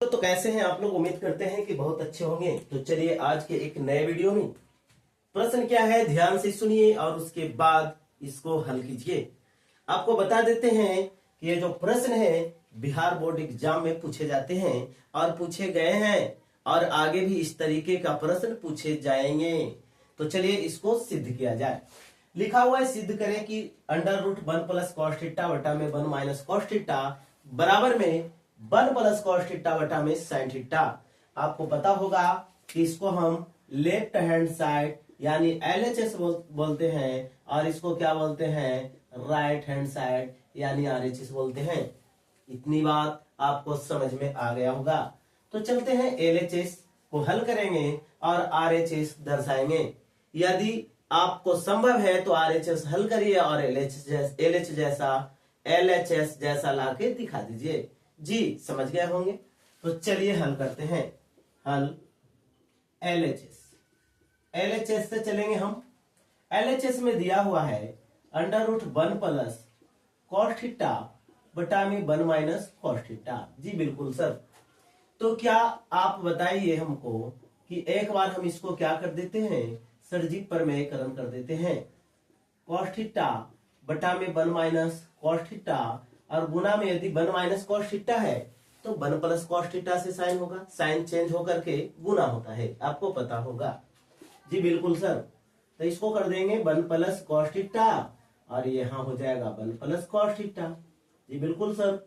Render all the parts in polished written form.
तो कैसे हैं आप लोग। उम्मीद करते हैं कि बहुत अच्छे होंगे। तो चलिए आज के एक नए वीडियो में प्रश्न क्या है ध्यान से सुनिए और उसके बाद इसको हल कीजिए। आपको बता देते हैं कि ये जो प्रश्न है बिहार बोर्ड एग्जाम में पूछे जाते हैं और पूछे गए हैं और आगे भी इस तरीके का प्रश्न पूछे जाएंगे। तो चलिए इसको सिद्ध किया जाए। लिखा हुआ है सिद्ध करें कि √1 प्लस कॉस थीटा बटा में 1 माइनस कॉस थीटा बराबर में 1 प्लस कॉस थीटा बटा में साइन थीटा। आपको पता होगा कि इसको हम लेफ्ट हैंड साइड यानी LHS बोलते हैं और इसको क्या बोलते हैं राइट हैंड साइड यानी RHS बोलते हैं। इतनी बात आपको समझ में आ गया होगा। तो चलते हैं LHS को हल करेंगे और RHS दर्शाएंगे। यदि आपको संभव है तो RHS हल करिए और LHS जैसा लाके दिखा दीजिए। जी समझ गए होंगे। तो चलिए हल करते हैं। हल LHS से चलेंगे हम। LHS में दिया हुआ है √1 प्लस कॉस थीटा बटा में 1 माइनस कॉस थीटा। जी बिल्कुल सर। तो क्या आप बताइए हमको कि एक बार हम इसको क्या कर देते हैं सर जी प्रमेयकरण कर देते हैं। कॉस थीटा बटा में 1 माइनस कॉस थीटा और गुना में यदि 1 माइनस कॉस थीटा है तो 1 प्लस कॉस थीटा से साइन होगा। साइन चेंज होकर के गुना होता है, आपको पता होगा। जी बिल्कुल सर। तो इसको कर देंगे 1 प्लस कॉस थीटा और यहाँ हो जाएगा 1 प्लस कॉस थीटा। जी बिल्कुल सर।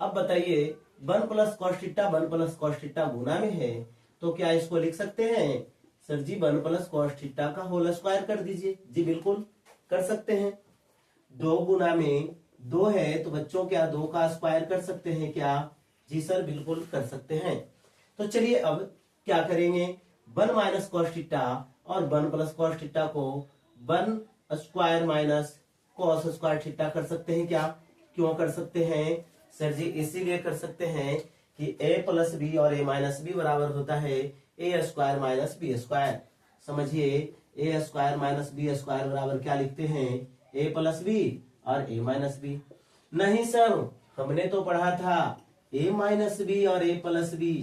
अब बताइए 1 plus cos theta 1 plus cos theta गुना में है तो क्या इसको लिख सकते हैं sir ji 1 plus cos theta का होल स्क्वायर कर दीजिए। जी बिल्कुल कर सकते हैं। 2 गुना में 2 है तो बच्चों क्या 2 का स्क्वायर कर सकते हैं क्या। जी सर बिल्कुल कर सकते हैं। तो चलिए अब क्या करेंगे 1 माइनस कॉस थीटा और 1 प्लस कॉस थीटा को 1 square minus cos square theta कर सकते हैं क्या। क्यों कर सकते हैं सर जी इसीलिए कर सकते हैं कि a प्लस बी और a माइनस बी बराबर होता है a square minus B square. समझिए a square minus B square बराबर क्या लिखते हैं a प्लस बी और a माइनस बी। नहीं सर हमने तो पढ़ा था a माइनस बी और a प्लस बी।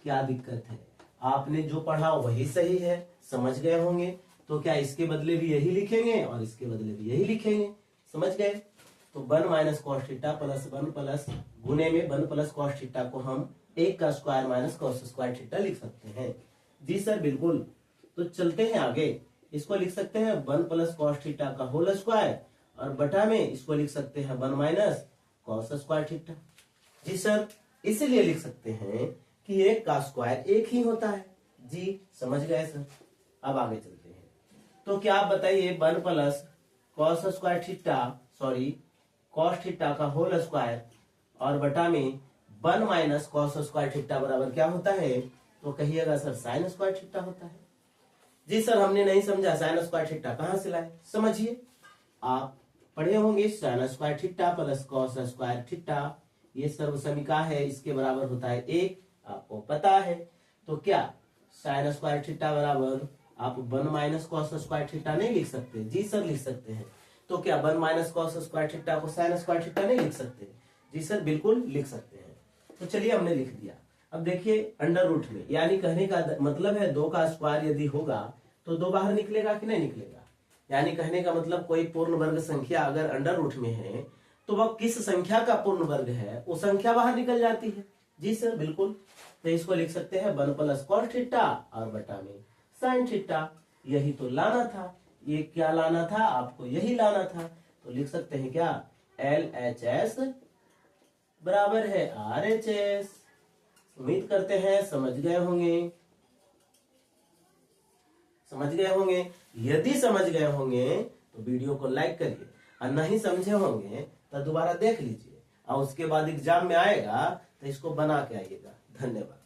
क्या दिक्कत है, आपने जो पढ़ा वही सही है, समझ गए होंगे। तो क्या इसके बदले भी यही लिखेंगे और इसके बदले भी यही लिखेंगे। समझ गए। तो 1 minus cos theta plus 1 plus गुने में 1 प्लस कॉस थीटा को हम 1 का square minus cos square theta लिख सकते हैं। जी सर बिल्कुल। तो चलते हैं आगे। इसको लिख सकते हैं 1 प्लस कॉस थीटा का होल स्क्वायर और बटा में इसको लिख सकते हैं 1 माइनस कॉस स्क्वायर थीटा। जी सर इसीलिए लिख सकते हैं कि 1 का स्क्वायर 1 ही होता है। जी समझ गए सर। अब आगे चलते हैं। तो क्या आप बताइए 1 plus cos square theta cos theta का होल स्क्वायर और बटा में 1 माइनस कॉस स्क्वायर थीटा बराबर क्या होता है। तो कहिएगा सर साइन स्क्वायर थीटा होता है। जी सर हमने नहीं समझा साइन स्क्वायर थीटा कहां से लाए। समझिए आप पढ़े होंगे sine square theta plus cos square theta ये सर्वसमीका है, इसके बराबर होता है 1, आपको पता है। तो क्या साइन स्क्वायर थीटा बराबर आप 1 माइनस कॉस स्क्वायर थीटा नहीं लिख सकते। जी सर लिख सकते हैं। तो क्या 1 माइनस कॉस स्क्वायर थीटा को साइन स्क्वायर थीटा नहीं लिख सकते। जी सर बिल्कुल लिख सकते हैं। तो चलिए हमने लिख दिया। अब देखिए √ में यानी कहने का मतलब है 2 का स्क्वायर यदि होगा तो 2 बाहर निकलेगा कि नहीं निकलेगा। यानी कहने का मतलब कोई पूर्ण वर्ग संख्या अगर √ में है तो वह किस संख्या का पूर्ण वर्ग है वो संख्या बाहर निकल जाती है। जी सर बिल्कुल। तो इसको लिख सकते हैं 1 प्लस कॉस थीटा और बटा में साइन थीटा। यही तो लाना था। ये क्या लाना था आपको, यही लाना था। तो लिख सकते हैं क्या LHS बराबर है RHS। उम्मीद करते हैं समझ गए होंगे। यदि समझ गए होंगे तो वीडियो को लाइक करिए और नहीं समझे होंगे तो दोबारा देख लीजिए और उसके बाद एग्जाम में आएगा तो इसको बना के आइएगा। धन्यवाद।